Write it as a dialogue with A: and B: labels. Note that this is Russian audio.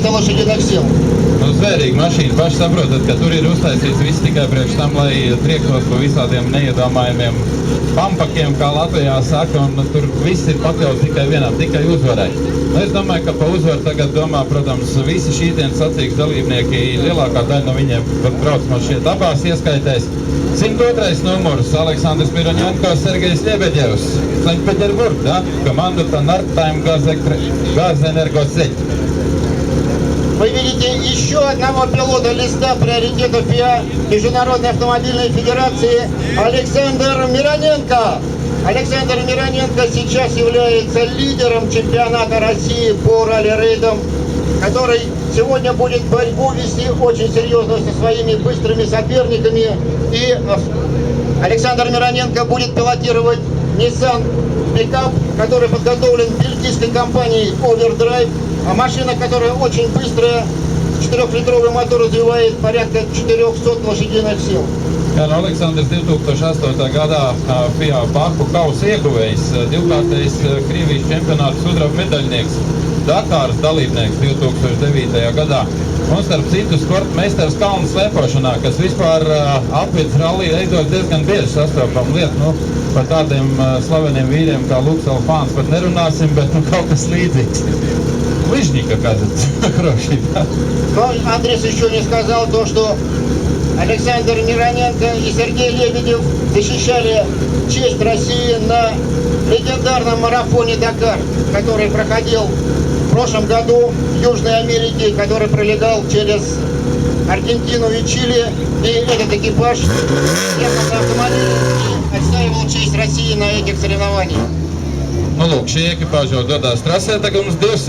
A: 400 лошадиных сил.
B: Nu, zvērīga mašīna, paši saprotat, ka tur ir uztaisīts viss tikai priekš tam, lai triektos pa visādiem neiedomājumiem pampakiem, kā Latvijā saka, un tur viss ir pakļauts tikai vienam, tikai uzvarai. Nu, es domāju, ka pa uzvaru tagad domā, protams, visi šīdienas sacīgs dalībnieki, lielākā daļa no viņiem brauc man šeit abās ieskaitēs. 102. numurs Aleksandrs Mironenko, Sergejs Lebedevs, Санкт-Петербург, да? Команда Нордтайм Газэнергосеть.
A: Вы видите еще одного пилота листа приоритетов ФИА Международной автомобильной федерации Александр Мироненко. Александр Мироненко сейчас является лидером чемпионата России по ралли-рейдам, который сегодня будет борьбу вести очень серьезно со своими быстрыми соперниками. И Александр Мироненко будет пилотировать Nissan пикап, который подготовлен бельгийской компанией Overdrive. А машина, которая очень быстрая, 4-литровый мотор развивает порядка 400 лошадиных сил.
B: Jā, no Aleksandrs 2008. gadā FIA Baku kausa ieguvējs, divkārtais Krievijas čempionāta sudraba medaļnieks, Dakāras dalībnieks 2009. gadā. Un starp citu sporta meistars kalnu slēpošanā, kas vispār apvidus rallija reidos diezgan bieži sastopama lieta. Nu, par tādiem slaveniem vīriem kā Luks Alfāns pat nerunāsim, bet nu, kaut kas līdzīgs. Лыжник, оказывается, хороший, да?
A: Но Андрес еще не сказал то, что Александр Мироненко и Сергей Лебедев защищали честь России на легендарном марафоне Дакар, который проходил в прошлом году в Южной Америке, который пролегал через Аргентину и Чили. И этот экипаж ехал на автомобиле и отстаивал честь России на этих соревнованиях.
B: Nu, lūk, šī ekipāža jau dodās trasē, tagad mums 200